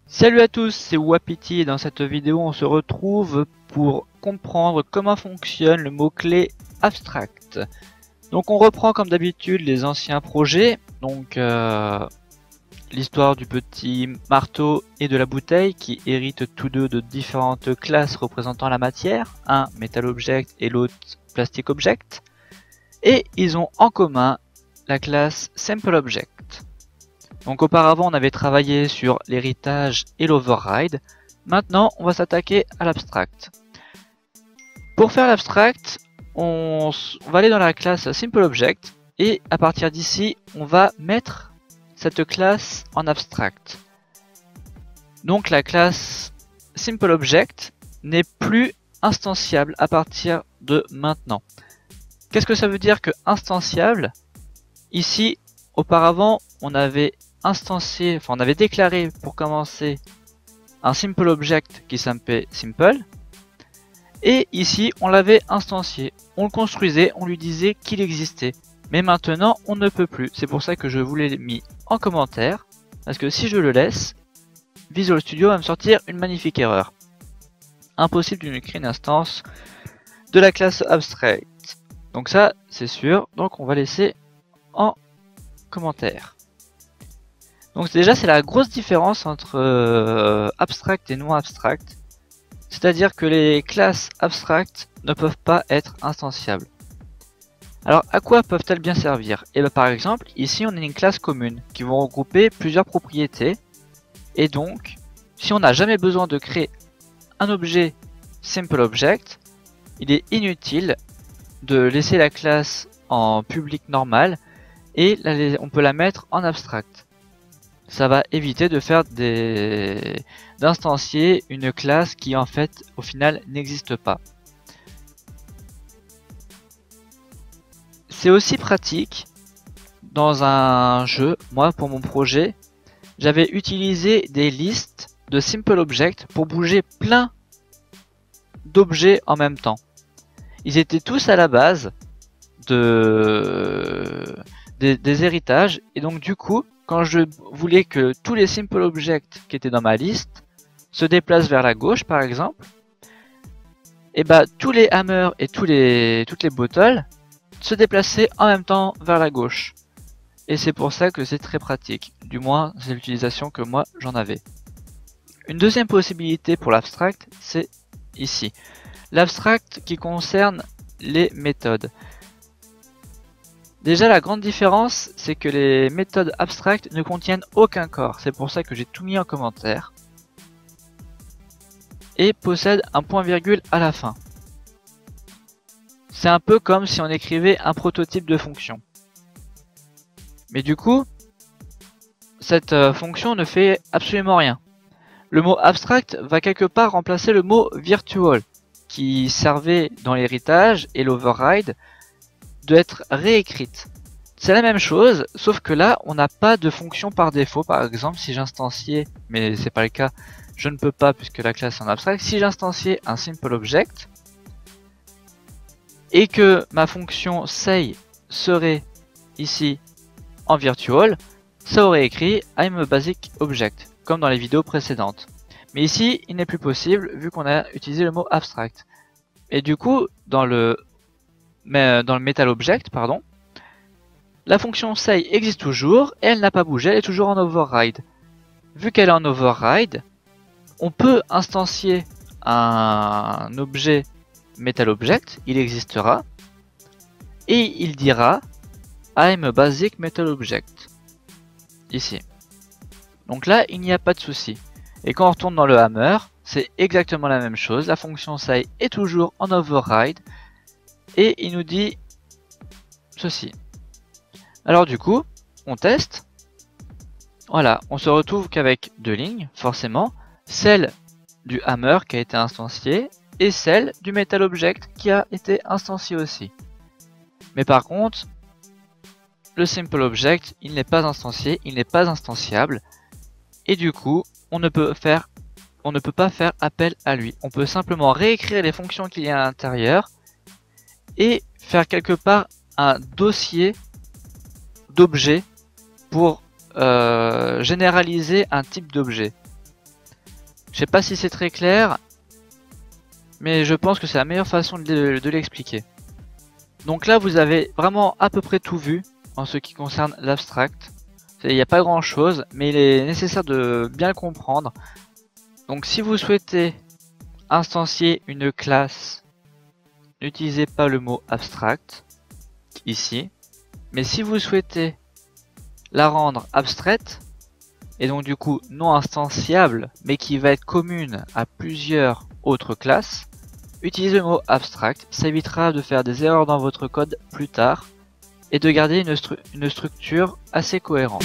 Salut à tous, c'est Wapiti et dans cette vidéo on se retrouve pour comprendre comment fonctionne le mot-clé abstract. Donc on reprend comme d'habitude les anciens projets, donc l'histoire du petit marteau et de la bouteille qui héritent tous deux de différentes classes représentant la matière, un Metal Object et l'autre Plastic Object, et ils ont en commun la classe Simple Object. Donc auparavant on avait travaillé sur l'héritage et l'override, maintenant on va s'attaquer à l'abstract. Pour faire l'abstract, on va aller dans la classe Simple Object et à partir d'ici on va mettre cette classe en abstract. Donc la classe Simple Object n'est plus instanciable à partir de maintenant. Qu'est-ce que ça veut dire que instanciable? Ici, auparavant, on avait instancié, on avait déclaré pour commencer un simple object qui s'appelait simple, et ici on l'avait instancié, on le construisait, on lui disait qu'il existait, mais maintenant on ne peut plus. C'est pour ça que je vous l'ai mis en commentaire, parce que si je le laisse, Visual Studio va me sortir une magnifique erreur. Impossible de créer une instance de la classe abstract. Donc ça c'est sûr, donc on va laisser en commentaire. Donc déjà c'est la grosse différence entre abstract et non abstract. C'est-à-dire que les classes abstractes ne peuvent pas être instanciables. Alors à quoi peuvent-elles bien servir? Et bien par exemple ici on a une classe commune qui vont regrouper plusieurs propriétés. Et donc si on n'a jamais besoin de créer un objet Simple Object, il est inutile de laisser la classe en public normal et on peut la mettre en abstract. Ça va éviter de faire d'instancier une classe qui en fait au final n'existe pas. C'est aussi pratique dans un jeu. Moi pour mon projet j'avais utilisé des listes de Simple Object pour bouger plein d'objets en même temps. Ils étaient tous à la base des héritages et donc du coup quand je voulais que tous les Simple Objects qui étaient dans ma liste se déplacent vers la gauche par exemple, et bah tous les hammers et toutes les bottles se déplaçaient en même temps vers la gauche. Et c'est pour ça que c'est très pratique, du moins c'est l'utilisation que moi j'en avais. Une deuxième possibilité pour l'abstract, c'est ici. L'abstract qui concerne les méthodes. Déjà la grande différence, c'est que les méthodes abstractes ne contiennent aucun corps. C'est pour ça que j'ai tout mis en commentaire. Et possèdent un point virgule à la fin. C'est un peu comme si on écrivait un prototype de fonction. Mais du coup, cette fonction ne fait absolument rien. Le mot abstract va quelque part remplacer le mot virtual, qui servait dans l'héritage et l'override d'être réécrite. C'est la même chose, sauf que là on n'a pas de fonction par défaut. Par exemple si j'instanciais, mais c'est pas le cas, je ne peux pas puisque la classe est en abstract, si j'instanciais un simple object et que ma fonction say serait ici en virtual, ça aurait écrit I'm a basic object comme dans les vidéos précédentes. Mais ici il n'est plus possible vu qu'on a utilisé le mot abstract. Et du coup dans le Metal Object, pardon, la fonction say existe toujours et elle n'a pas bougé, elle est toujours en override. Vu qu'elle est en override, on peut instancier un objet Metal Object, il existera, et il dira I'm a basic Metal Object, ici. Donc là, il n'y a pas de souci. Et quand on retourne dans le hammer, c'est exactement la même chose, la fonction say est toujours en override, et il nous dit ceci. Alors du coup, on teste. Voilà, on se retrouve qu'avec deux lignes, forcément. Celle du hammer qui a été instanciée et celle du Metal Object qui a été instanciée aussi. Mais par contre, le Simple Object, il n'est pas instancié, il n'est pas instanciable. Et du coup, on ne peut pas faire appel à lui. On peut simplement réécrire les fonctions qu'il y a à l'intérieur et faire quelque part un dossier d'objet pour généraliser un type d'objet. Je sais pas si c'est très clair, mais je pense que c'est la meilleure façon de l'expliquer. Donc là, vous avez vraiment à peu près tout vu en ce qui concerne l'abstract. Il n'y a pas grand chose, mais il est nécessaire de bien le comprendre. Donc si vous souhaitez instancier une classe, n'utilisez pas le mot abstract ici. Mais si vous souhaitez la rendre abstraite, et donc du coup non instanciable, mais qui va être commune à plusieurs autres classes, utilisez le mot abstract. Ça évitera de faire des erreurs dans votre code plus tard et de garder une structure assez cohérente.